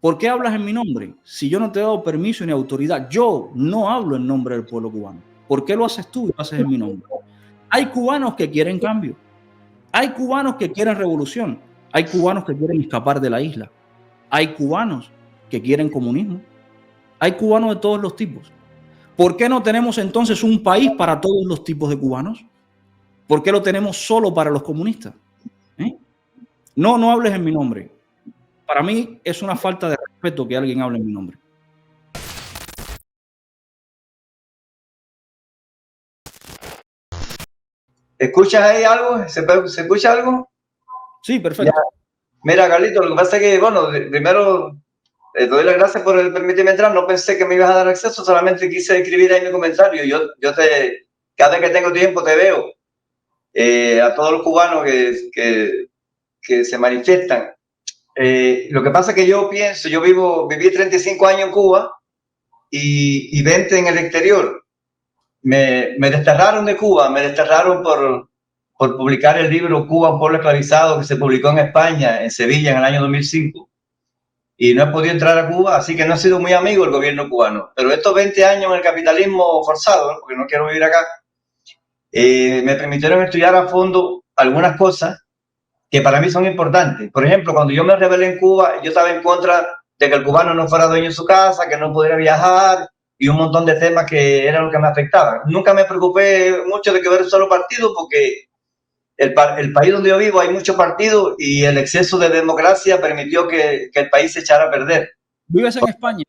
¿Por qué hablas en mi nombre? Si yo no te he dado permiso ni autoridad, yo no hablo en nombre del pueblo cubano. ¿Por qué lo haces tú y lo haces en mi nombre? Hay cubanos que quieren cambio. Hay cubanos que quieren revolución. Hay cubanos que quieren escapar de la isla. Hay cubanos que quieren comunismo. Hay cubanos de todos los tipos. ¿Por qué no tenemos entonces un país para todos los tipos de cubanos? ¿Por qué lo tenemos solo para los comunistas? ¿Eh? No, no hables en mi nombre. Para mí es una falta de respeto que alguien hable en mi nombre. ¿Escuchas ahí algo? ¿Se escucha algo? Sí, perfecto. Ya. Mira, Carlito, lo que pasa es que, bueno, primero te doy las gracias por permitirme entrar. No pensé que me ibas a dar acceso, solamente quise escribir ahí mi comentario. Cada vez que tengo tiempo te veo. A todos los cubanos que se manifiestan. Lo que pasa es que yo pienso, viví 35 años en Cuba y 20 en el exterior. Me desterraron de Cuba, me desterraron por publicar el libro Cuba, un pueblo esclavizado, que se publicó en España, en Sevilla, en el año 2005. Y no he podido entrar a Cuba, así que no he sido muy amigo del gobierno cubano. Pero estos 20 años en el capitalismo forzado, ¿no? Porque no quiero vivir acá, me permitieron estudiar a fondo algunas cosas que para mí son importantes. Por ejemplo, cuando yo me rebelé en Cuba, yo estaba en contra de que el cubano no fuera dueño de su casa, que no pudiera viajar y un montón de temas que eran lo que me afectaban. Nunca me preocupé mucho de que hubiera un solo partido porque el país donde yo vivo hay muchos partidos y el exceso de democracia permitió que el país se echara a perder. ¿Vives en España?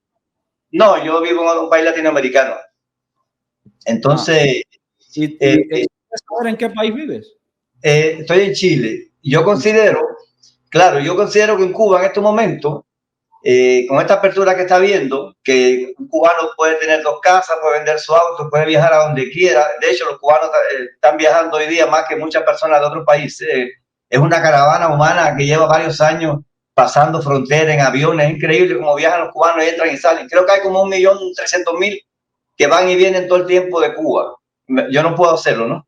No, yo vivo en un país latinoamericano. Entonces, ¿Quieres saber en qué país vives? estoy en Chile. Yo considero que en Cuba en estos momentos, con esta apertura que está habiendo, que un cubano puede tener 2 casas, puede vender su auto, puede viajar a donde quiera. De hecho, los cubanos están viajando hoy día más que muchas personas de otros países. Es una caravana humana que lleva varios años pasando fronteras en aviones. Es increíble cómo viajan los cubanos y entran y salen. Creo que hay como 1.300.000 que van y vienen todo el tiempo de Cuba. Yo no puedo hacerlo, ¿no?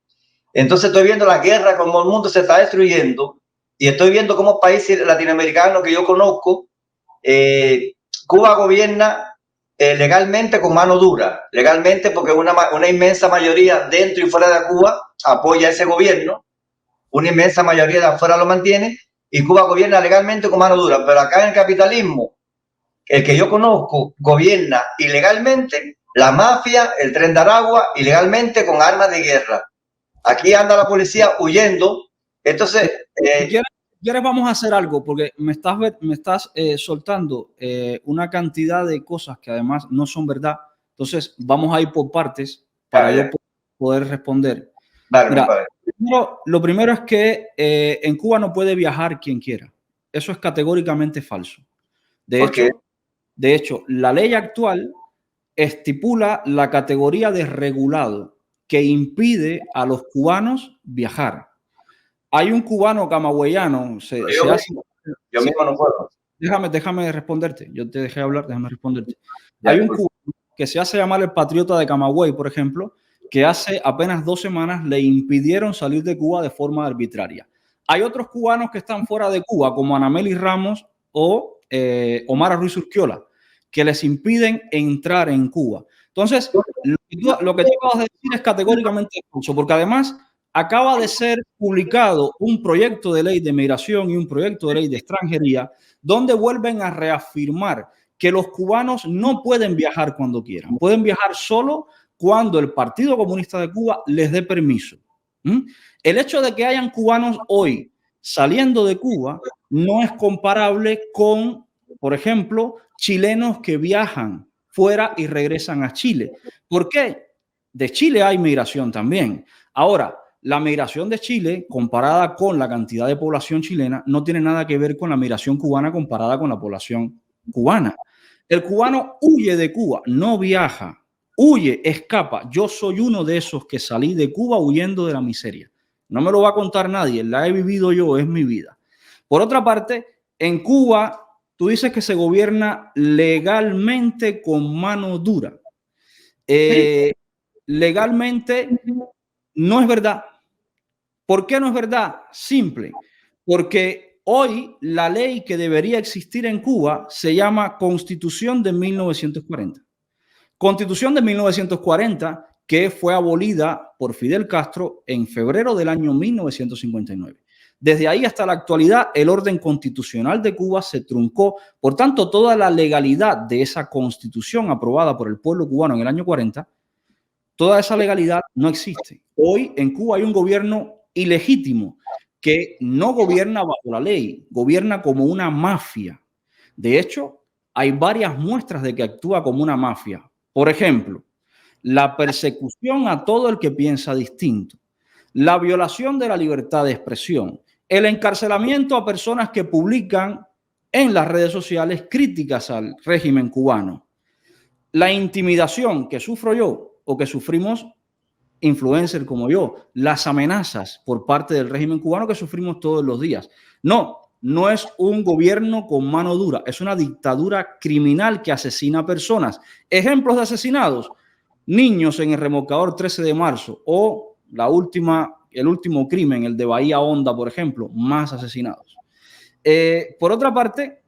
Entonces estoy viendo la guerra, cómo el mundo se está destruyendo, y estoy viendo cómo países latinoamericanos que yo conozco, Cuba gobierna legalmente con mano dura, legalmente porque una inmensa mayoría dentro y fuera de Cuba apoya ese gobierno, una inmensa mayoría de afuera lo mantiene, y Cuba gobierna legalmente con mano dura, pero acá en el capitalismo, el que yo conozco gobierna ilegalmente, la mafia, el Tren de Aragua, ilegalmente con armas de guerra. Aquí anda la policía huyendo. Entonces, ¿Quieres vamos a hacer algo? Porque me estás soltando una cantidad de cosas que además no son verdad. Entonces, vamos a ir por partes para yo poder responder. Vale, Mira, lo primero es que en Cuba no puede viajar quien quiera. Eso es categóricamente falso. De hecho, la ley actual estipula la categoría de regulado que impide a los cubanos viajar. Hay un cubano camagüeyano, yo mismo no puedo. Déjame responderte. Yo te dejé hablar, déjame responderte. Hay un cubano que se hace llamar el patriota de Camagüey, por ejemplo, que hace apenas 2 semanas le impidieron salir de Cuba de forma arbitraria. Hay otros cubanos que están fuera de Cuba, como Anameli Ramos o Omar Ruiz Urquiola, que les impiden entrar en Cuba. Entonces, lo que tú acabas de decir es categóricamente falso, porque además acaba de ser publicado un proyecto de ley de migración y un proyecto de ley de extranjería donde vuelven a reafirmar que los cubanos no pueden viajar cuando quieran, pueden viajar solo cuando el Partido Comunista de Cuba les dé permiso. El hecho de que hayan cubanos hoy saliendo de Cuba no es comparable con, por ejemplo, chilenos que viajan fuera y regresan a Chile. ¿Por qué? De Chile hay migración también. Ahora, la migración de Chile comparada con la cantidad de población chilena no tiene nada que ver con la migración cubana comparada con la población cubana. El cubano huye de Cuba, no viaja, huye, escapa. Yo soy uno de esos que salí de Cuba huyendo de la miseria. No me lo va a contar nadie, la he vivido yo, es mi vida. Por otra parte, en Cuba, tú dices que se gobierna legalmente con mano dura. Legalmente no es verdad. ¿Por qué no es verdad? Simple. Porque Hoy la ley que debería existir en Cuba se llama Constitución de 1940. Constitución de 1940 que fue abolida por Fidel Castro en febrero del año 1959. Desde ahí hasta la actualidad, el orden constitucional de Cuba se truncó. Por tanto, toda la legalidad de esa constitución aprobada por el pueblo cubano en el año 40, toda esa legalidad no existe. Hoy en Cuba hay un gobierno ilegítimo que no gobierna bajo la ley, gobierna como una mafia. De hecho, hay varias muestras de que actúa como una mafia. Por ejemplo, la persecución a todo el que piensa distinto, la violación de la libertad de expresión, el encarcelamiento a personas que publican en las redes sociales críticas al régimen cubano, la intimidación que sufro yo o que sufrimos influencer como yo, las amenazas por parte del régimen cubano que sufrimos todos los días. No es un gobierno con mano dura, es una dictadura criminal que asesina personas. Ejemplos de asesinados, niños en el remolcador 13 de marzo o el último crimen, el de Bahía Honda, por ejemplo, más asesinados. Por otra parte,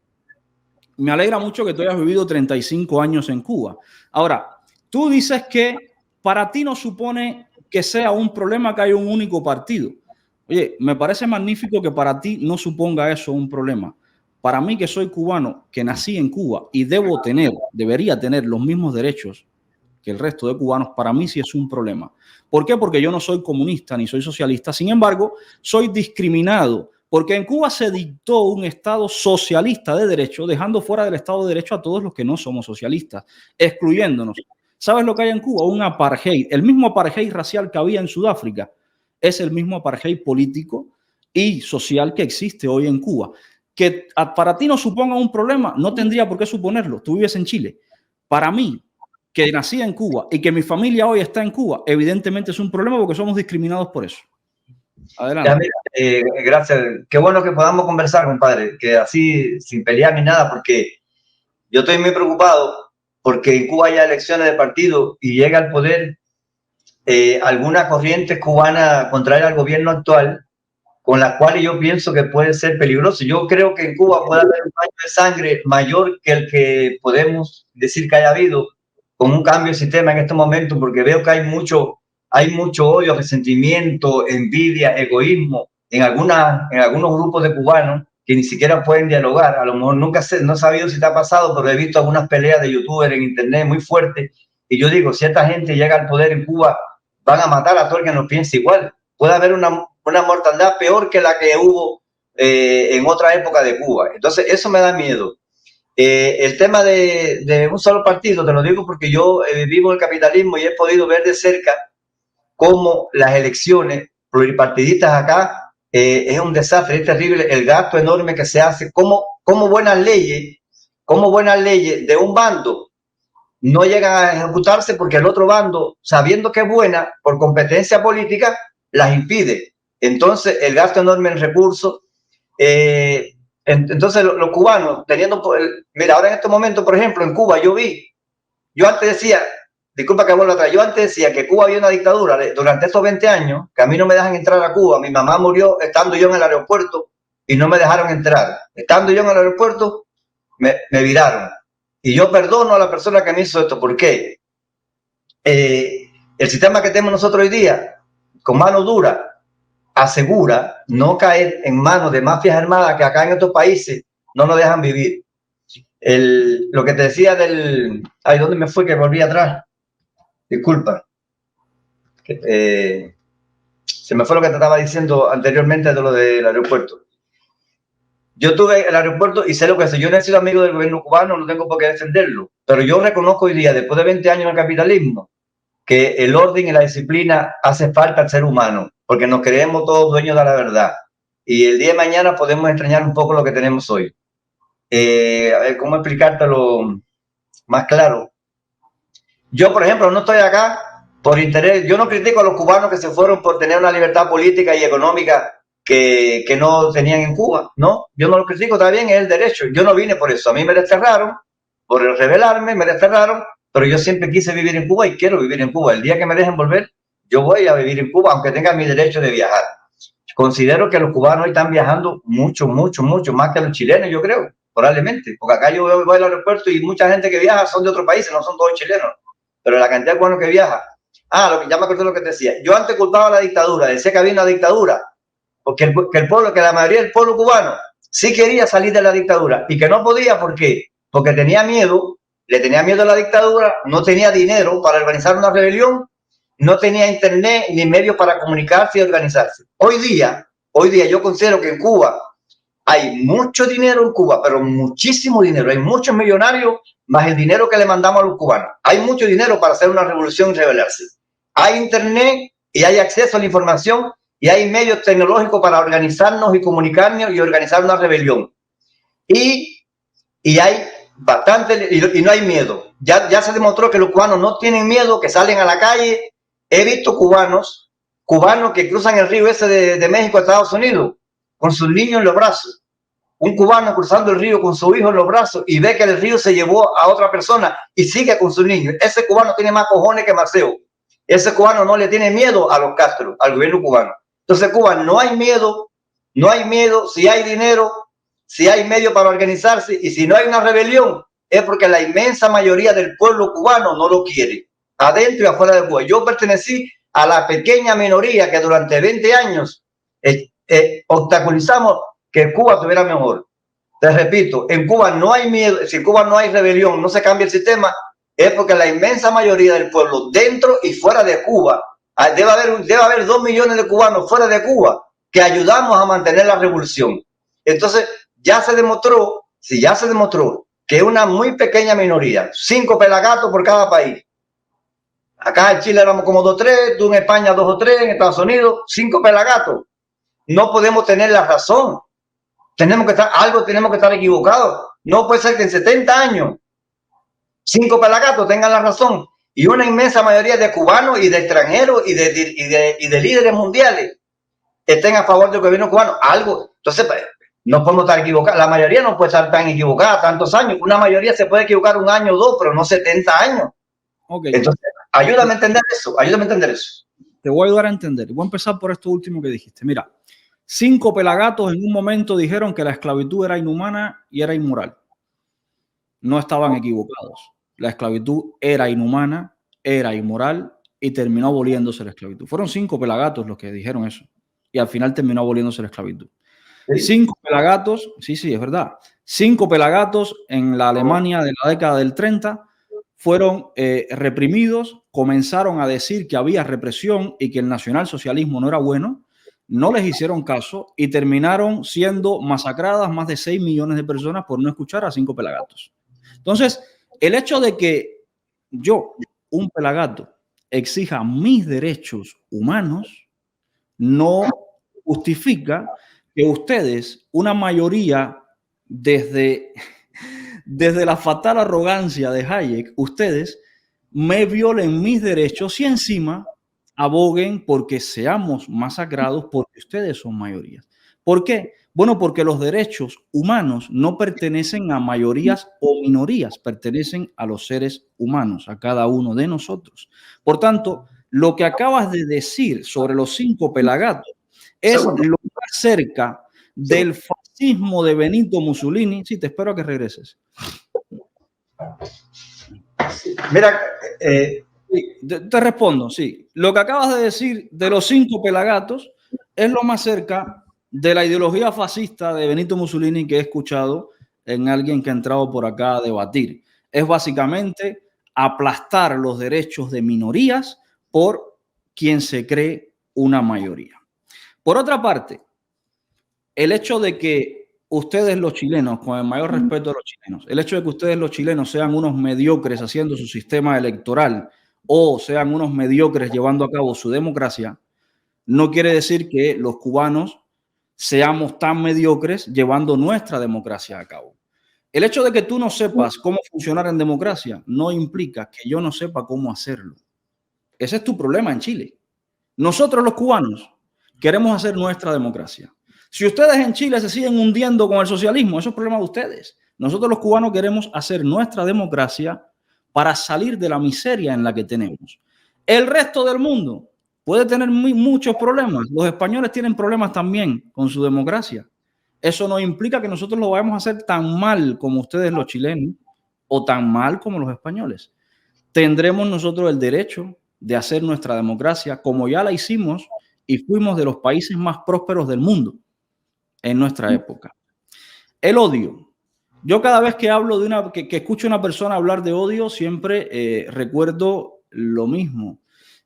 me alegra mucho que tú hayas vivido 35 años en Cuba. Ahora, tú dices que para ti no supone que sea un problema que haya un único partido. Oye, me parece magnífico que para ti no suponga eso un problema. Para mí, que soy cubano, que nací en Cuba y debería tener los mismos derechos que el resto de cubanos, para mí sí es un problema. ¿Por qué? Porque yo no soy comunista ni soy socialista. Sin embargo, soy discriminado porque en Cuba se dictó un Estado socialista de derecho, dejando fuera del Estado de derecho a todos los que no somos socialistas, excluyéndonos. ¿Sabes lo que hay en Cuba? Un apartheid. El mismo apartheid racial que había en Sudáfrica es el mismo apartheid político y social que existe hoy en Cuba. Que para ti no suponga un problema, no tendría por qué suponerlo. Tú vives en Chile. Para mí, que nací en Cuba y que mi familia hoy está en Cuba, evidentemente es un problema porque somos discriminados por eso. Adelante. Gracias. Qué bueno que podamos conversar, compadre, que así sin pelear ni nada, porque yo estoy muy preocupado porque en Cuba hay elecciones de partido y llega al poder alguna corriente cubana contraria al gobierno actual, con las cuales yo pienso que puede ser peligroso. Yo creo que en Cuba puede haber un baño de sangre mayor que el que podemos decir que haya habido con un cambio de sistema en este momento, porque veo que hay mucho odio, resentimiento, envidia, egoísmo en algunos grupos de cubanos que ni siquiera pueden dialogar. A lo mejor no he sabido si te ha pasado, pero he visto algunas peleas de youtubers en internet muy fuertes. Y yo digo, si esta gente llega al poder en Cuba, van a matar a todo el que no piense igual. Puede haber una mortandad peor que la que hubo en otra época de Cuba. Entonces, eso me da miedo. El tema de un solo partido, te lo digo porque yo vivo el capitalismo y he podido ver de cerca cómo las elecciones pluripartidistas acá es un desastre, es terrible el gasto enorme que se hace, como buenas leyes de un bando no llegan a ejecutarse porque el otro bando, sabiendo que es buena por competencia política, las impide. Entonces, el gasto enorme en recursos. Entonces, los cubanos, mira, ahora en este momento, por ejemplo, en Cuba, yo antes decía, disculpa que vuelva atrás, yo antes decía que Cuba había una dictadura durante estos 20 años, que a mí no me dejan entrar a Cuba. Mi mamá murió estando yo en el aeropuerto y no me dejaron entrar. Estando yo en el aeropuerto, me viraron. Y yo perdono a la persona que me hizo esto. ¿Por qué? El sistema que tenemos nosotros hoy día, con mano dura, asegura no caer en manos de mafias armadas que acá en estos países no nos dejan vivir. Lo que te decía Ay, ¿dónde me fue que volví atrás? Disculpa. Se me fue lo que te estaba diciendo anteriormente de lo del aeropuerto. Yo tuve el aeropuerto y sé lo que es. Yo no he sido amigo del gobierno cubano, no tengo por qué defenderlo. Pero yo reconozco hoy día, después de 20 años en el capitalismo, que el orden y la disciplina hace falta al ser humano, porque nos creemos todos dueños de la verdad. Y el día de mañana podemos extrañar un poco lo que tenemos hoy. A ver, ¿cómo explicártelo más claro? Yo, por ejemplo, no estoy acá por interés. Yo no critico a los cubanos que se fueron por tener una libertad política y económica que no tenían en Cuba, ¿no? Yo no lo critico, está bien, es el derecho. Yo no vine por eso. A mí me desterraron, por rebelarme, me desterraron, pero yo siempre quise vivir en Cuba y quiero vivir en Cuba. El día que me dejen volver, yo voy a vivir en Cuba, aunque tenga mi derecho de viajar. considero que los cubanos están viajando mucho, mucho, mucho más que los chilenos, yo creo, probablemente, porque acá yo voy al aeropuerto y mucha gente que viaja son de otros países, no son todos chilenos, pero la cantidad de cubanos que viaja. Lo que ya me acuerdo lo que te decía. Yo antes culpaba la dictadura, decía que había una dictadura, porque el pueblo, que la mayoría del pueblo cubano sí quería salir de la dictadura y que no podía, ¿por qué? Porque tenía miedo, le tenía miedo a la dictadura, no tenía dinero para organizar una rebelión, no tenía internet ni medios para comunicarse y organizarse. Hoy día yo considero que en Cuba hay mucho dinero en Cuba, pero muchísimo dinero. Hay muchos millonarios más el dinero que le mandamos a los cubanos. Hay mucho dinero para hacer una revolución y rebelarse. Hay internet y hay acceso a la información y hay medios tecnológicos para organizarnos y comunicarnos y organizar una rebelión. Y hay bastante, y no hay miedo. Ya se demostró que los cubanos no tienen miedo, que salen a la calle. He visto cubanos que cruzan el río ese de México a Estados Unidos con sus niños en los brazos. Un cubano cruzando el río con su hijo en los brazos y ve que el río se llevó a otra persona y sigue con su niño. Ese cubano tiene más cojones que Maceo. Ese cubano no le tiene miedo a los Castro, al gobierno cubano. Entonces, Cuba no hay miedo, si hay dinero, si hay medio para organizarse, y si no hay una rebelión, es porque la inmensa mayoría del pueblo cubano no lo quiere, adentro y afuera de Cuba. Yo pertenecí a la pequeña minoría que durante 20 años obstaculizamos que Cuba tuviera mejor. Te repito, en Cuba no hay miedo, si en Cuba no hay rebelión, no se cambia el sistema, es porque la inmensa mayoría del pueblo, dentro y fuera de Cuba, debe haber 2 millones de cubanos fuera de Cuba que ayudamos a mantener la revolución. Entonces, ya se demostró que es una muy pequeña minoría, 5 pelagatos por cada país. Acá en Chile éramos como 2 o 3, tú en España 2 o 3, en Estados Unidos 5 pelagatos. No podemos tener la razón. Tenemos que estar equivocados. No puede ser que en 70 años 5 pelagatos tengan la razón y una inmensa mayoría de cubanos y de extranjeros y de líderes mundiales estén a favor del gobierno cubano. Entonces, no podemos estar equivocados. La mayoría no puede estar tan equivocada tantos años. Una mayoría se puede equivocar 1 año o 2, pero no 70 años. Okay. Entonces, ayúdame a entender eso. Te voy a ayudar a entender. Voy a empezar por esto último que dijiste. Mira, 5 pelagatos en un momento dijeron que la esclavitud era inhumana y era inmoral. No estaban equivocados. La esclavitud era inhumana, era inmoral y terminó aboliéndose la esclavitud. Fueron 5 pelagatos los que dijeron eso. Y al final terminó aboliéndose la esclavitud. ¿Sí? 5 pelagatos, sí, es verdad. 5 pelagatos en la Alemania de la década del 30 fueron reprimidos, comenzaron a decir que había represión y que el nacionalsocialismo no era bueno, no les hicieron caso y terminaron siendo masacradas más de 6 millones de personas por no escuchar a 5 pelagatos. Entonces, el hecho de que yo, un pelagato, exija mis derechos humanos no justifica que ustedes, una mayoría, desde la fatal arrogancia de Hayek, ustedes me violen mis derechos y encima aboguen porque seamos masacrados porque ustedes son mayorías. ¿Por qué? Bueno, porque los derechos humanos no pertenecen a mayorías o minorías, pertenecen a los seres humanos, a cada uno de nosotros. Por tanto, lo que acabas de decir sobre los 5 pelagatos es lo más cerca del fascismo de Benito Mussolini. Sí, te espero a que regreses. Mira, te respondo, sí. Lo que acabas de decir de los 5 pelagatos es lo más cerca de la ideología fascista de Benito Mussolini que he escuchado en alguien que ha entrado por acá a debatir. Es básicamente aplastar los derechos de minorías por quien se cree una mayoría. Por otra parte, el hecho de que ustedes los chilenos, con el mayor respeto a los chilenos, el hecho de que ustedes los chilenos sean unos mediocres haciendo su sistema electoral o sean unos mediocres llevando a cabo su democracia, no quiere decir que los cubanos seamos tan mediocres llevando nuestra democracia a cabo. El hecho de que tú no sepas cómo funcionar en democracia no implica que yo no sepa cómo hacerlo. Ese es tu problema en Chile. Nosotros los cubanos queremos hacer nuestra democracia. Si ustedes en Chile se siguen hundiendo con el socialismo, eso es problema de ustedes. Nosotros los cubanos queremos hacer nuestra democracia para salir de la miseria en la que tenemos. El resto del mundo puede tener muchos problemas. Los españoles tienen problemas también con su democracia. Eso no implica que nosotros lo vayamos a hacer tan mal como ustedes los chilenos o tan mal como los españoles. Tendremos nosotros el derecho de hacer nuestra democracia como ya la hicimos y fuimos de los países más prósperos del mundo en nuestra época. El odio. Yo cada vez que hablo que escucho a una persona hablar de odio, siempre recuerdo lo mismo.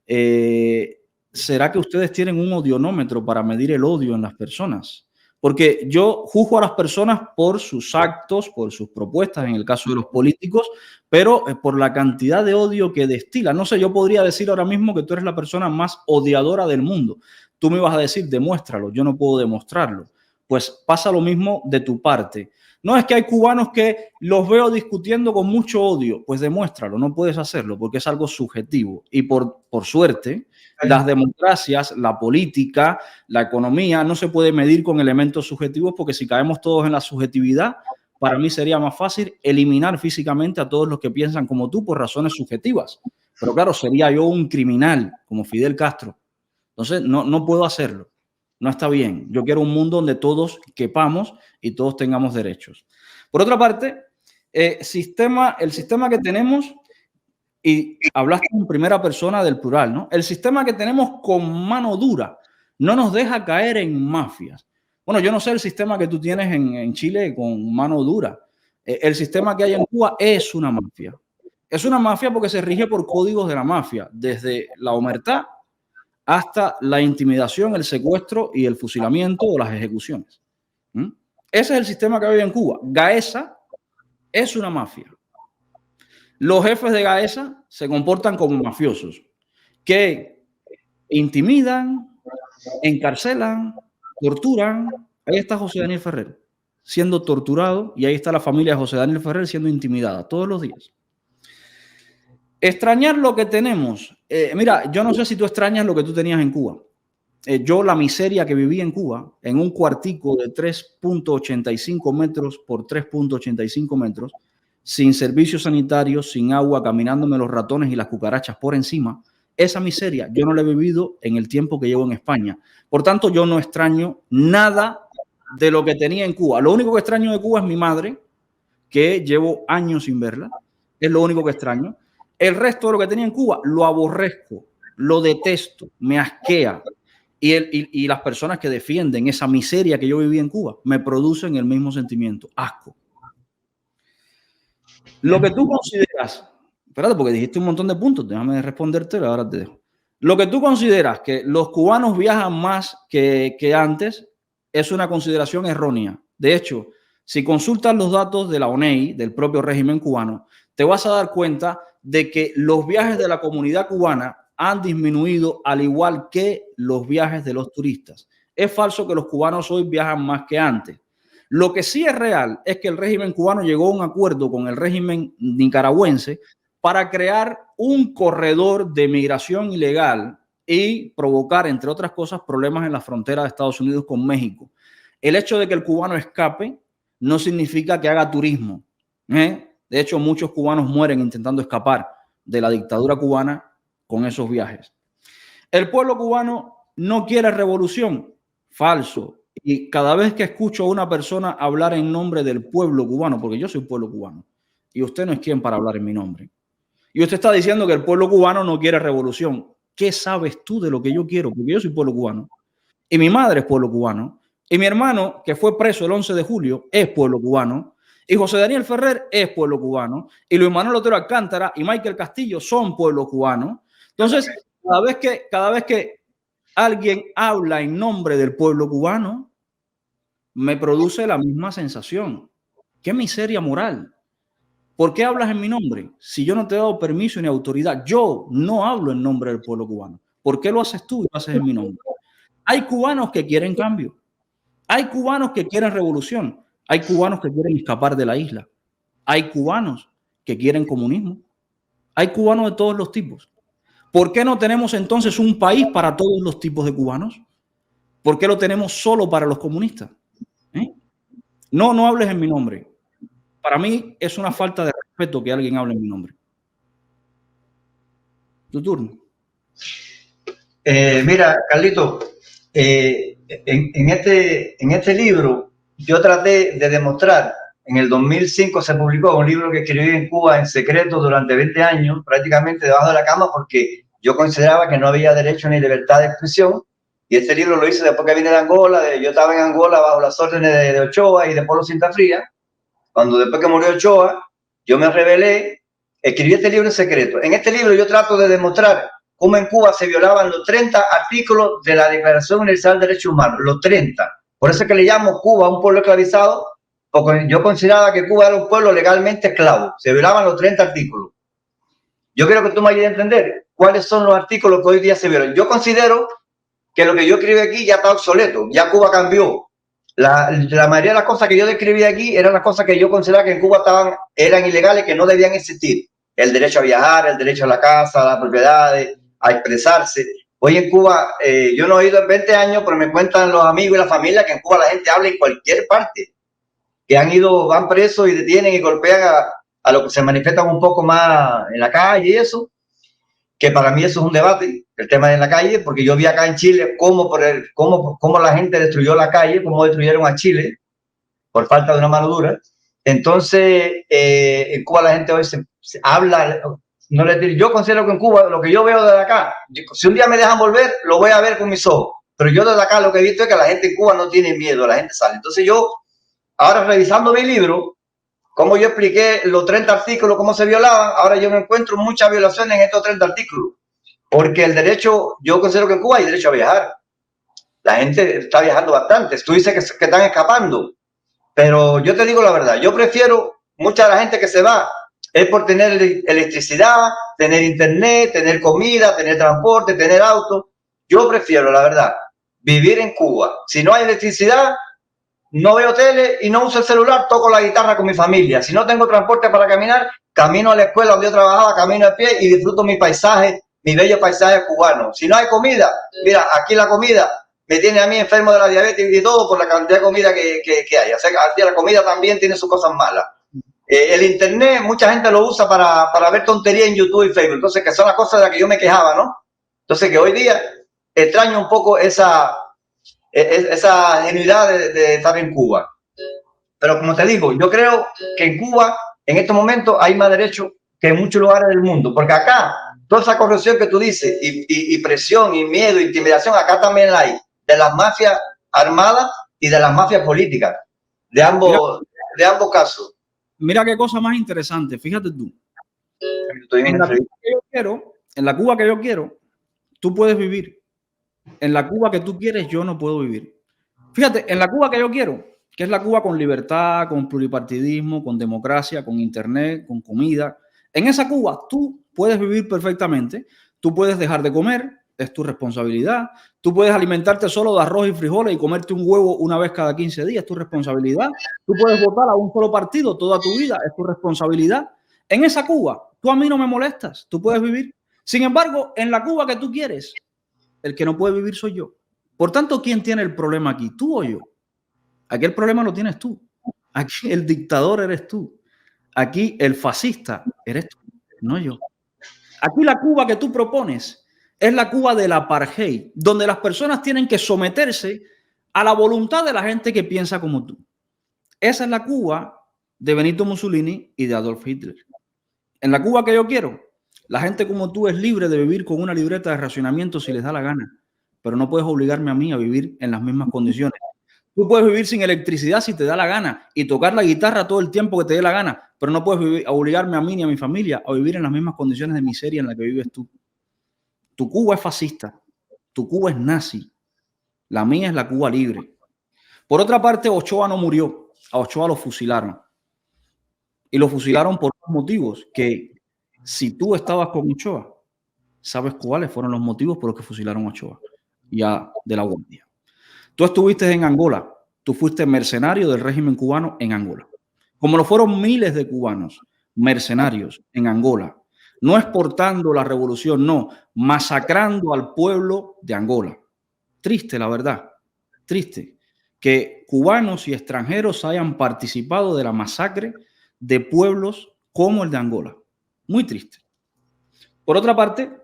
¿Será que ustedes tienen un odionómetro para medir el odio en las personas? Porque yo juzgo a las personas por sus actos, por sus propuestas, en el caso de los políticos, pero por la cantidad de odio que destila. No sé, yo podría decir ahora mismo que tú eres la persona más odiadora del mundo. Tú me vas a decir, demuéstralo. Yo no puedo demostrarlo. Pues pasa lo mismo de tu parte. No es que hay cubanos que los veo discutiendo con mucho odio. Pues demuéstralo, no puedes hacerlo porque es algo subjetivo. Y por suerte, las democracias, la política, la economía no se puede medir con elementos subjetivos, porque si caemos todos en la subjetividad, para mí sería más fácil eliminar físicamente a todos los que piensan como tú por razones subjetivas. Pero claro, sería yo un criminal como Fidel Castro. Entonces, no puedo hacerlo. No está bien. Yo quiero un mundo donde todos quepamos y todos tengamos derechos. Por otra parte, el sistema que tenemos, y hablaste en primera persona del plural, ¿no? El sistema que tenemos con mano dura no nos deja caer en mafias. Bueno, yo no sé el sistema que tú tienes en Chile con mano dura. El sistema que hay en Cuba es una mafia. Es una mafia porque se rige por códigos de la mafia, desde la omertá hasta la intimidación, el secuestro y el fusilamiento o las ejecuciones. Ese es el sistema que hay en Cuba. Gaesa es una mafia. Los jefes de Gaesa se comportan como mafiosos, que intimidan, encarcelan, torturan. Ahí está José Daniel Ferrer siendo torturado y ahí está la familia de José Daniel Ferrer siendo intimidada todos los días. Extrañar lo que tenemos. Mira, yo no sé si tú extrañas lo que tú tenías en Cuba. Yo la miseria que viví en Cuba, en un cuartico de 3.85 metros por 3.85 metros, sin servicios sanitarios, sin agua, caminándome los ratones y las cucarachas por encima, esa miseria yo no la he vivido en el tiempo que llevo en España. Por tanto, yo no extraño nada de lo que tenía en Cuba. Lo único que extraño de Cuba es mi madre, que llevo años sin verla. Es lo único que extraño. El resto de lo que tenía en Cuba lo aborrezco, lo detesto, me asquea. Y las personas que defienden esa miseria que yo viví en Cuba me producen el mismo sentimiento, asco. Lo que tú consideras, espérate, porque dijiste un montón de puntos, déjame responderte, ahora te dejo. Lo que tú consideras que los cubanos viajan más que antes es una consideración errónea. De hecho, si consultas los datos de la ONEI, del propio régimen cubano, te vas a dar cuenta de que los viajes de la comunidad cubana han disminuido al igual que los viajes de los turistas. Es falso que los cubanos hoy viajan más que antes. Lo que sí es real es que el régimen cubano llegó a un acuerdo con el régimen nicaragüense para crear un corredor de migración ilegal y provocar, entre otras cosas, problemas en la frontera de Estados Unidos con México. El hecho de que el cubano escape no significa que haga turismo. De hecho, muchos cubanos mueren intentando escapar de la dictadura cubana con esos viajes. El pueblo cubano no quiere revolución. Falso. Y cada vez que escucho a una persona hablar en nombre del pueblo cubano, porque yo soy pueblo cubano, y usted no es quien para hablar en mi nombre, y usted está diciendo que el pueblo cubano no quiere revolución, ¿qué sabes tú de lo que yo quiero? Porque yo soy pueblo cubano, y mi madre es pueblo cubano, y mi hermano, que fue preso el 11 de julio, es pueblo cubano, y José Daniel Ferrer es pueblo cubano, y Luis Manuel Otero Alcántara y Michael Castillo son pueblo cubano. Entonces, cada vez que alguien habla en nombre del pueblo cubano, me produce la misma sensación. ¡Qué miseria moral! ¿Por qué hablas en mi nombre? Si yo no te he dado permiso ni autoridad, yo no hablo en nombre del pueblo cubano. ¿Por qué lo haces tú y lo haces en mi nombre? Hay cubanos que quieren cambio. Hay cubanos que quieren revolución. Hay cubanos que quieren escapar de la isla. Hay cubanos que quieren comunismo. Hay cubanos de todos los tipos. ¿Por qué no tenemos entonces un país para todos los tipos de cubanos? ¿Por qué lo tenemos solo para los comunistas? No hables en mi nombre. Para mí es una falta de respeto que alguien hable en mi nombre. Tu turno. Mira, Carlito, en este libro yo traté de demostrar, en el 2005 se publicó un libro que escribí en Cuba en secreto durante 20 años, prácticamente debajo de la cama, porque yo consideraba que no había derecho ni libertad de expresión. Y este libro lo hice después que vine de Angola. Yo estaba en Angola bajo las órdenes de Ochoa y de Polo Sintafría. Cuando después que murió Ochoa, yo me rebelé, escribí este libro en secreto. En este libro yo trato de demostrar cómo en Cuba se violaban los 30 artículos de la Declaración Universal de Derechos Humanos, los 30. Por eso es que le llamo Cuba un pueblo esclavizado, porque yo consideraba que Cuba era un pueblo legalmente esclavo. Se violaban los 30 artículos. Yo quiero que tú me ayudes a entender cuáles son los artículos que hoy día se violan. Yo considero que lo que yo escribí aquí ya está obsoleto, ya Cuba cambió. La mayoría de las cosas que yo describí aquí eran las cosas que yo consideraba que en Cuba eran ilegales, que no debían existir. El derecho a viajar, el derecho a la casa, a las propiedades, a expresarse. Hoy en Cuba, yo no he ido en 20 años, pero me cuentan los amigos y la familia que en Cuba la gente habla en cualquier parte, que van presos y detienen y golpean a los que se manifiestan un poco más en la calle y eso, que para mí eso es un debate, el tema de la calle, porque yo vi acá en Chile cómo la gente destruyó la calle, cómo destruyeron a Chile por falta de una mano dura. Entonces, en Cuba la gente hoy se habla, no les digo, yo considero que en Cuba, lo que yo veo desde acá, si un día me dejan volver, lo voy a ver con mis ojos, pero yo desde acá lo que he visto es que la gente en Cuba no tiene miedo, la gente sale. Entonces yo, ahora revisando mi libro, como yo expliqué los 30 artículos, cómo se violaban, ahora yo me encuentro muchas violaciones en estos 30 artículos. Porque el derecho, yo considero que en Cuba hay derecho a viajar. La gente está viajando bastante. Tú dices que están escapando. Pero yo te digo la verdad, yo prefiero, mucha de la gente que se va es por tener electricidad, tener internet, tener comida, tener transporte, tener auto. Yo prefiero, la verdad, vivir en Cuba. Si no hay electricidad, no veo tele y no uso el celular, toco la guitarra con mi familia. Si no tengo transporte para caminar, camino a la escuela donde yo trabajaba, camino a pie y disfruto mi paisaje, mi bello paisaje cubano. Si no hay comida, mira, aquí la comida me tiene a mí enfermo de la diabetes y todo por la cantidad de comida que hay. O sea, aquí la comida también tiene sus cosas malas. El internet, mucha gente lo usa para ver tonterías en YouTube y Facebook. Entonces, que son las cosas de las que yo me quejaba, ¿no? Entonces, que hoy día extraño un poco esa genuidad de estar en Cuba. Pero como te digo, yo creo que en Cuba en estos momentos hay más derechos que en muchos lugares del mundo, porque acá toda esa corrupción que tú dices y presión y miedo, intimidación, acá también la hay, de las mafias armadas y de las mafias políticas, de ambos casos. Mira qué cosa más interesante, fíjate tú. En la Cuba que yo quiero, tú puedes vivir. En la Cuba que tú quieres, yo no puedo vivir. Fíjate, en la Cuba que yo quiero, que es la Cuba con libertad, con pluripartidismo, con democracia, con internet, con comida. En esa Cuba tú puedes vivir perfectamente. Tú puedes dejar de comer, es tu responsabilidad. Tú puedes alimentarte solo de arroz y frijoles y comerte un huevo una vez cada 15 días, es tu responsabilidad. Tú puedes votar a un solo partido toda tu vida, es tu responsabilidad. En esa Cuba, tú a mí no me molestas, tú puedes vivir. Sin embargo, en la Cuba que tú quieres, el que no puede vivir soy yo. Por tanto, ¿quién tiene el problema aquí? ¿Tú o yo? Aquí el problema lo tienes tú. Aquí el dictador eres tú. Aquí el fascista eres tú, no yo. Aquí la Cuba que tú propones es la Cuba del apartheid, donde las personas tienen que someterse a la voluntad de la gente que piensa como tú. Esa es la Cuba de Benito Mussolini y de Adolf Hitler. En la Cuba que yo quiero, la gente como tú es libre de vivir con una libreta de racionamiento si les da la gana, pero no puedes obligarme a mí a vivir en las mismas condiciones. Tú puedes vivir sin electricidad si te da la gana y tocar la guitarra todo el tiempo que te dé la gana, pero no puedes obligarme a mí ni a mi familia a vivir en las mismas condiciones de miseria en las que vives tú. Tu Cuba es fascista, tu Cuba es nazi, la mía es la Cuba libre. Por otra parte, Ochoa no murió, a Ochoa lo fusilaron. Y lo fusilaron por motivos que, si tú estabas con Ochoa, sabes cuáles fueron los motivos por los que fusilaron a Ochoa y a De la Guardia. Tú estuviste en Angola, tú fuiste mercenario del régimen cubano en Angola, como lo fueron miles de cubanos mercenarios en Angola, no exportando la revolución, no, masacrando al pueblo de Angola. Triste, la verdad, triste que cubanos y extranjeros hayan participado de la masacre de pueblos como el de Angola. Muy triste. Por otra parte,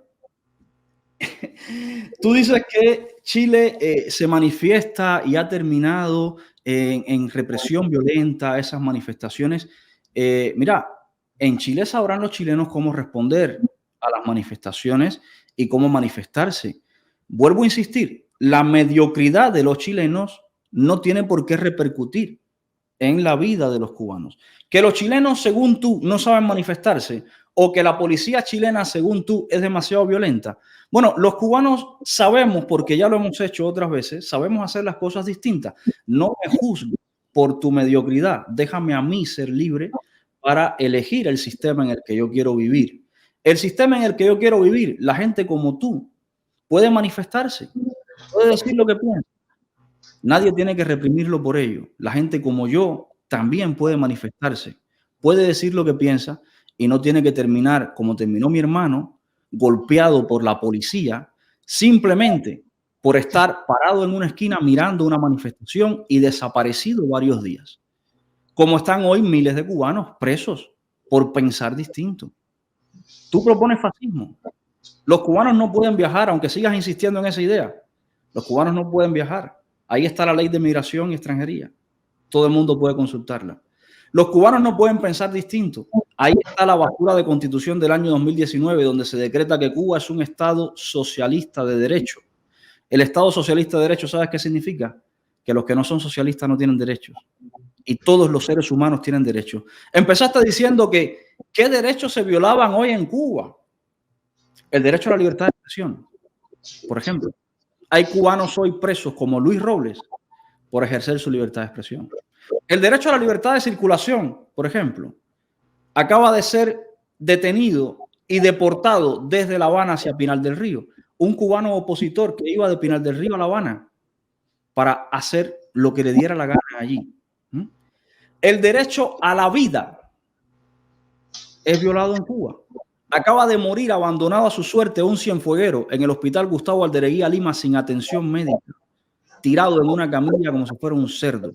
Tú dices que Chile se manifiesta y ha terminado en represión violenta, esas manifestaciones. Mira, en Chile sabrán los chilenos cómo responder a las manifestaciones y cómo manifestarse. Vuelvo a insistir, la mediocridad de los chilenos no tiene por qué repercutir en la vida de los cubanos. Que los chilenos, según tú, no saben manifestarse o que la policía chilena, según tú, es demasiado violenta. Bueno, los cubanos sabemos, porque ya lo hemos hecho otras veces, sabemos hacer las cosas distintas. No me juzgues por tu mediocridad. Déjame a mí ser libre para elegir el sistema en el que yo quiero vivir. El sistema en el que yo quiero vivir, la gente como tú puede manifestarse, puede decir lo que piensa. Nadie tiene que reprimirlo por ello. La gente como yo también puede manifestarse, puede decir lo que piensa y no tiene que terminar como terminó mi hermano, golpeado por la policía, simplemente por estar parado en una esquina mirando una manifestación y desaparecido varios días. Como están hoy miles de cubanos presos por pensar distinto. Tú propones fascismo. Los cubanos no pueden viajar, aunque sigas insistiendo en esa idea. Los cubanos no pueden viajar. Ahí está la ley de migración y extranjería. Todo el mundo puede consultarla. Los cubanos no pueden pensar distinto. Ahí está la basura de constitución del año 2019, donde se decreta que Cuba es un estado socialista de derecho. El estado socialista de derecho, ¿sabes qué significa? Que los que no son socialistas no tienen derechos. Y todos los seres humanos tienen derechos. Empezaste diciendo que ¿qué derechos se violaban hoy en Cuba? El derecho a la libertad de expresión, por ejemplo. Hay cubanos hoy presos como Luis Robles por ejercer su libertad de expresión. El derecho a la libertad de circulación, por ejemplo, acaba de ser detenido y deportado desde La Habana hacia Pinar del Río. Un cubano opositor que iba de Pinar del Río a La Habana para hacer lo que le diera la gana allí. El derecho a la vida es violado en Cuba. Acaba de morir abandonado a su suerte un cienfueguero en el hospital Gustavo Aldereguía Lima sin atención médica, tirado en una camilla como si fuera un cerdo.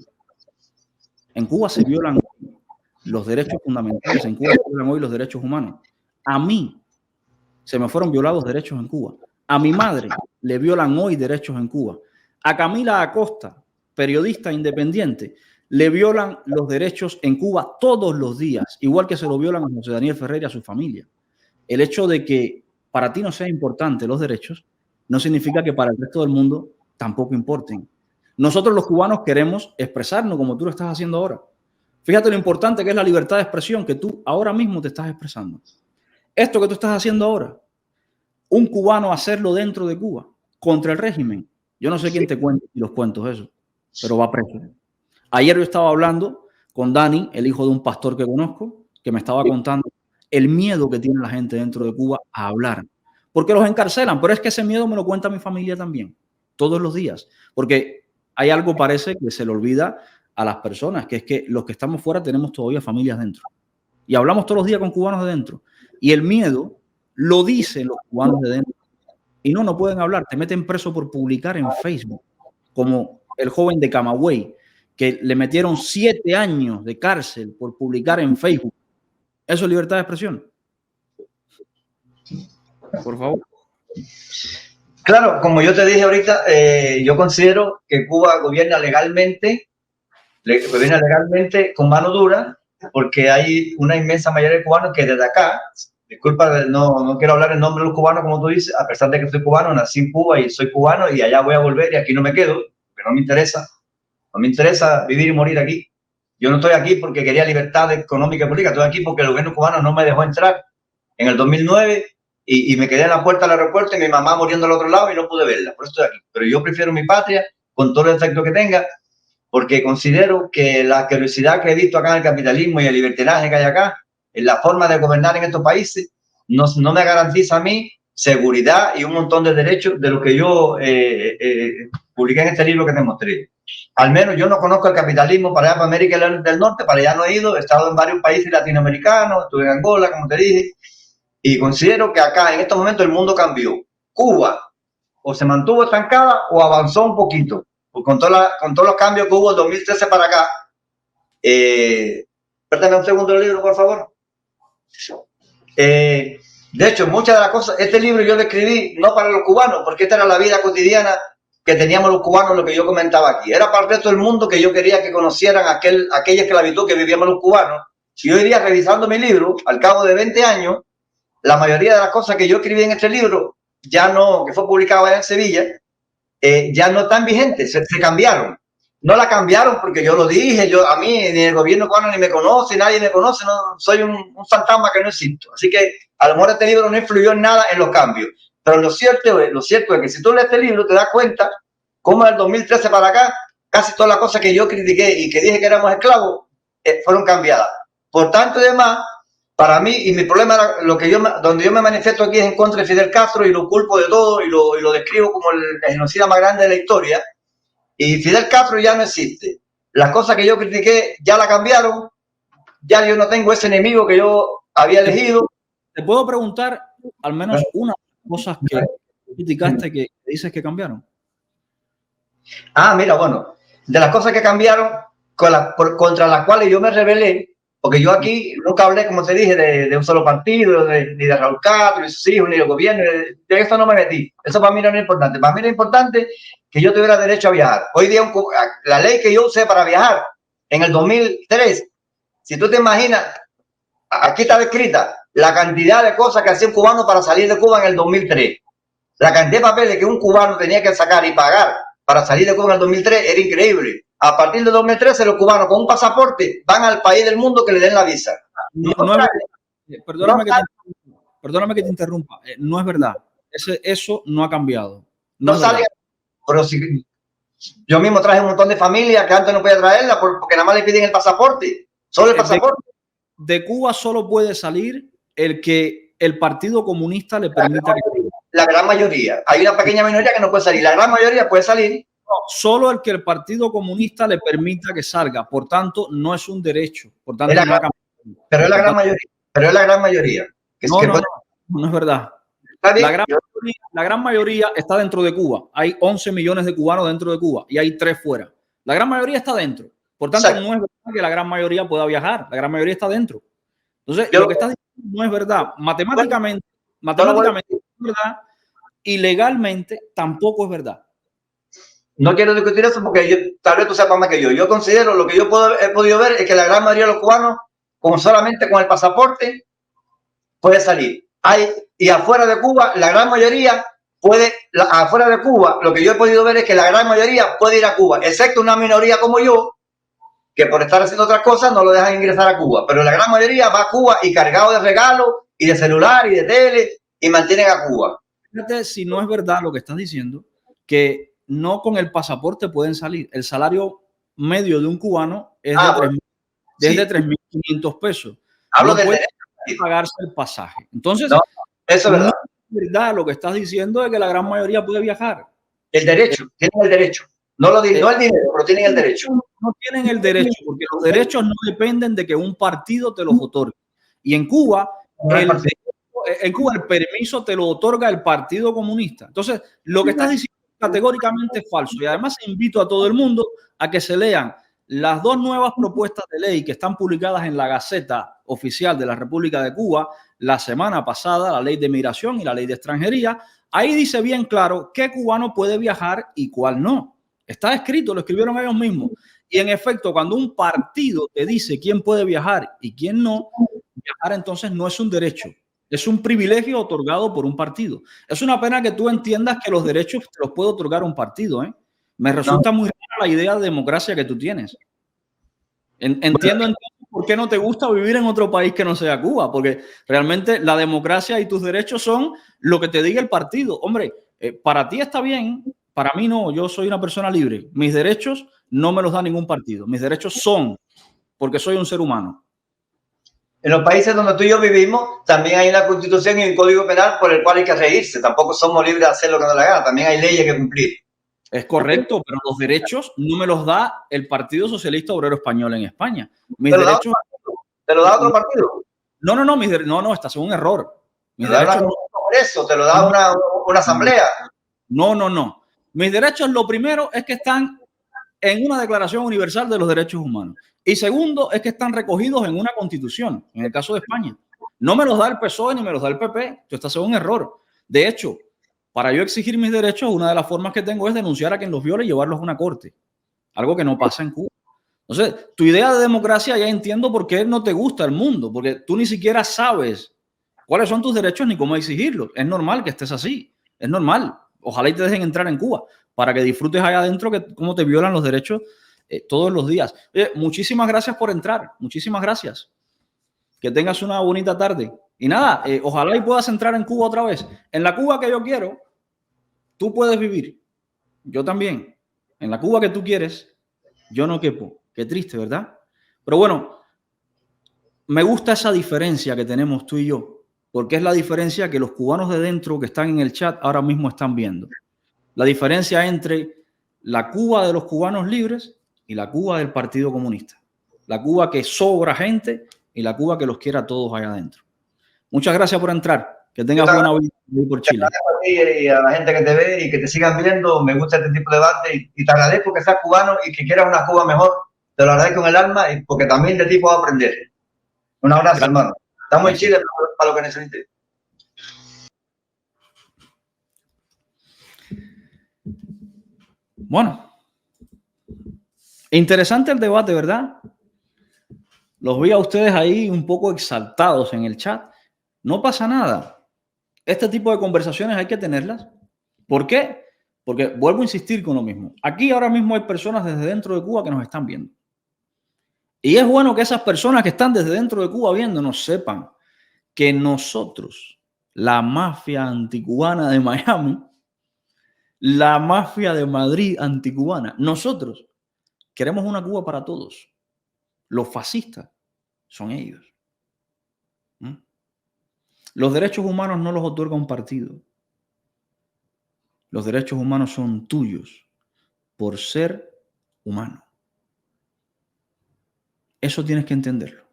En Cuba se violan los derechos fundamentales, en Cuba se violan hoy los derechos humanos. A mí se me fueron violados derechos en Cuba. A mi madre le violan hoy derechos en Cuba. A Camila Acosta, periodista independiente, le violan los derechos en Cuba todos los días, igual que se lo violan a José Daniel Ferrer y a su familia. El hecho de que para ti no sea importante los derechos no significa que para el resto del mundo tampoco importen. Nosotros los cubanos queremos expresarnos como tú lo estás haciendo ahora. Fíjate lo importante que es la libertad de expresión que tú ahora mismo te estás expresando. Esto que tú estás haciendo ahora, un cubano hacerlo dentro de Cuba contra el régimen. Yo no sé quién te cuenta y los cuentos eso, pero va preso. Ayer yo estaba hablando con Dani, el hijo de un pastor que conozco, que me estaba contando el miedo que tiene la gente dentro de Cuba a hablar. Porque los encarcelan, pero es que ese miedo me lo cuenta mi familia también, todos los días. Porque hay algo, parece, que se le olvida a las personas, que es que los que estamos fuera tenemos todavía familias dentro. Y hablamos todos los días con cubanos de dentro. Y el miedo lo dicen los cubanos de dentro. Y no pueden hablar. Te meten preso por publicar en Facebook, como el joven de Camagüey, que le metieron 7 años de cárcel por publicar en Facebook. ¿Eso es libertad de expresión? Por favor. Claro, como yo te dije ahorita, yo considero que Cuba gobierna legalmente con mano dura, porque hay una inmensa mayoría de cubanos que desde acá, disculpa, no quiero hablar en nombre de los cubanos como tú dices, a pesar de que soy cubano, nací en Cuba y soy cubano y allá voy a volver y aquí no me quedo, pero no me interesa vivir y morir aquí. Yo no estoy aquí porque quería libertad económica y política, estoy aquí porque el gobierno cubano no me dejó entrar en el 2009 y me quedé en la puerta del aeropuerto y mi mamá muriendo al otro lado y no pude verla, por eso estoy aquí. Pero yo prefiero mi patria con todo el efecto que tenga, porque considero que la curiosidad que he visto acá en el capitalismo y el libertinaje que hay acá, en la forma de gobernar en estos países, no me garantiza a mí seguridad y un montón de derechos de lo que yo publiqué en este libro que te mostré. Al menos yo no conozco el capitalismo para allá, para América del Norte, para allá no he ido, he estado en varios países latinoamericanos, estuve en Angola, como te dije, y considero que acá en estos momentos el mundo cambió. Cuba o se mantuvo estancada o avanzó un poquito, con todos los cambios que hubo del 2013 para acá. Préstame un segundo el libro, por favor. De hecho, muchas de las cosas, este libro yo lo escribí no para los cubanos, porque esta era la vida cotidiana que teníamos los cubanos, lo que yo comentaba aquí. Era para el resto del mundo que yo quería que conocieran aquella esclavitud que vivíamos los cubanos. Si yo iría revisando mi libro, al cabo de 20 años, la mayoría de las cosas que yo escribí en este libro, ya no, que fue publicado allá en Sevilla, ya no están vigentes, se cambiaron. No la cambiaron porque yo lo dije, a mí ni el gobierno cubano ni me conoce, nadie me conoce, no, soy un fantasma que no existo. Así que a lo mejor este libro no influyó en nada en los cambios. Pero lo cierto es que si tú lees este libro te das cuenta cómo del 2013 para acá casi todas las cosas que yo critiqué y que dije que éramos esclavos fueron cambiadas. Por tanto y demás, para mí, y mi problema era donde yo me manifiesto aquí es en contra de Fidel Castro y lo culpo de todo y lo describo como el genocida más grande de la historia. Y Fidel Castro ya no existe. Las cosas que yo critiqué ya la cambiaron. Ya yo no tengo ese enemigo que yo había elegido. Te puedo preguntar al menos una de las cosas que criticaste que dices que cambiaron. Mira, bueno, de las cosas que cambiaron contra las cuales yo me rebelé, porque yo aquí nunca hablé, como te dije, de un solo partido, ni de Raúl Castro, ni sus hijos, ni del gobierno, de eso no me metí. Eso para mí no era importante. Para mí era importante que yo tuviera derecho a viajar. Hoy día, la ley que yo usé para viajar en el 2003, si tú te imaginas, aquí está descrita la cantidad de cosas que hacía un cubano para salir de Cuba en el 2003. La cantidad de papeles que un cubano tenía que sacar y pagar para salir de Cuba en el 2003 era increíble. A partir del 2013, los cubanos con un pasaporte van al país del mundo que le den la visa. Perdóname que te interrumpa. No es verdad. Eso no ha cambiado. No sale, pero si yo mismo traje un montón de familias que antes no podía traerla porque nada más le piden el pasaporte. Solo el pasaporte. De Cuba solo puede salir el que el Partido Comunista le permita que salga. La gran mayoría. Hay una pequeña minoría que no puede salir. La gran mayoría puede salir. No, solo el que el Partido Comunista le permita que salga. Por tanto, no es un derecho. Por tanto, pero es la gran mayoría. Pero es la gran mayoría. No es verdad. La gran mayoría está dentro de Cuba. Hay 11 millones de cubanos dentro de Cuba y hay 3 fuera. La gran mayoría está dentro. Por tanto, no es verdad que la gran mayoría pueda viajar. La gran mayoría está dentro. Entonces, lo que estás diciendo no es verdad. Matemáticamente es verdad y legalmente tampoco es verdad. No quiero discutir eso porque tal vez tú sepas más que yo. Yo considero, lo que yo he podido ver es que la gran mayoría de los cubanos, solamente con el pasaporte, puede salir. Y afuera de Cuba, la gran mayoría afuera de Cuba, lo que yo he podido ver es que la gran mayoría puede ir a Cuba, excepto una minoría como yo, que por estar haciendo otras cosas no lo dejan ingresar a Cuba. Pero la gran mayoría va a Cuba y cargado de regalos y de celular y de tele y mantienen a Cuba. Fíjate si no es verdad lo que estás diciendo, que no con el pasaporte pueden salir. El salario medio de un cubano es de 3.500 pesos. Hablo de pagarse el pasaje. Entonces, no, eso es verdad. No es verdad lo que estás diciendo de que la gran mayoría puede viajar. El derecho, tienen el derecho. No el dinero, pero tienen el derecho. No tienen el derecho, porque los derechos no dependen de que un partido te los otorgue. Y en Cuba, el permiso te lo otorga el Partido Comunista. Entonces, lo que estás diciendo categóricamente es falso. Y además invito a todo el mundo a que se lean las 2 nuevas propuestas de ley que están publicadas en la Gaceta Oficial de la República de Cuba la semana pasada, la ley de migración y la ley de extranjería. Ahí dice bien claro qué cubano puede viajar y cuál no. Está escrito, lo escribieron ellos mismos. Y en efecto, cuando un partido te dice quién puede viajar y quién no, viajar entonces no es un derecho. Es un privilegio otorgado por un partido. Es una pena que tú entiendas que los derechos te los puede otorgar un partido, ¿eh? Me resulta muy rara la idea de democracia que tú tienes. Entiendo entonces por qué no te gusta vivir en otro país que no sea Cuba, porque realmente la democracia y tus derechos son lo que te diga el partido. Hombre, para ti está bien, para mí no, yo soy una persona libre. Mis derechos no me los da ningún partido. Mis derechos son porque soy un ser humano. En los países donde tú y yo vivimos, también hay una constitución y un código penal por el cual hay que regirse. Tampoco somos libres de hacer lo que nos da la gana. También hay leyes que cumplir. Es correcto, pero los derechos no me los da el Partido Socialista Obrero Español en España. Mis derechos... ¿Te lo da otro partido? No, estás en un error. Mis derechos no... Congreso, te lo da una asamblea. No. Mis derechos, lo primero es que están en una Declaración Universal de los Derechos Humanos. Y segundo, es que están recogidos en una Constitución, en el caso de España. No me los da el PSOE ni me los da el PP. Tú estás en un error. De hecho, para yo exigir mis derechos, una de las formas que tengo es denunciar a quien los viole y llevarlos a una corte. Algo que no pasa en Cuba. Entonces, tu idea de democracia ya entiendo por qué no te gusta el mundo, porque tú ni siquiera sabes cuáles son tus derechos ni cómo exigirlos. Es normal que estés así. Es normal. Ojalá y te dejen entrar en Cuba para que disfrutes allá adentro que cómo te violan los derechos todos los días. Muchísimas gracias por entrar. Muchísimas gracias. Que tengas una bonita tarde. Y nada, ojalá y puedas entrar en Cuba otra vez. En la Cuba que yo quiero, tú puedes vivir. Yo también. En la Cuba que tú quieres, yo no quepo. Qué triste, ¿verdad? Pero bueno, me gusta esa diferencia que tenemos tú y yo, porque es la diferencia que los cubanos de dentro que están en el chat ahora mismo están viendo. La diferencia entre la Cuba de los cubanos libres y la Cuba del Partido Comunista. La Cuba que sobra gente y la Cuba que los quiere a todos allá adentro. Muchas gracias por entrar. Que tengas buena vida por Chile. Gracias a ti y a la gente que te ve y que te sigan viendo. Me gusta este tipo de debate y te agradezco que seas cubano y que quieras una Cuba mejor. Te lo agradezco en el alma y porque también de ti puedo aprender. Un abrazo, hermano. Estamos en Chile para lo que necesites. Bueno, interesante el debate, ¿verdad? Los vi a ustedes ahí un poco exaltados en el chat. No pasa nada. Este tipo de conversaciones hay que tenerlas. ¿Por qué? Porque vuelvo a insistir con lo mismo. Aquí ahora mismo hay personas desde dentro de Cuba que nos están viendo. Y es bueno que esas personas que están desde dentro de Cuba viéndonos sepan que nosotros, la mafia anticubana de Miami, la mafia de Madrid anticubana, nosotros queremos una Cuba para todos. Los fascistas son ellos. Los derechos humanos no los otorga un partido. Los derechos humanos son tuyos por ser humano. Eso tienes que entenderlo.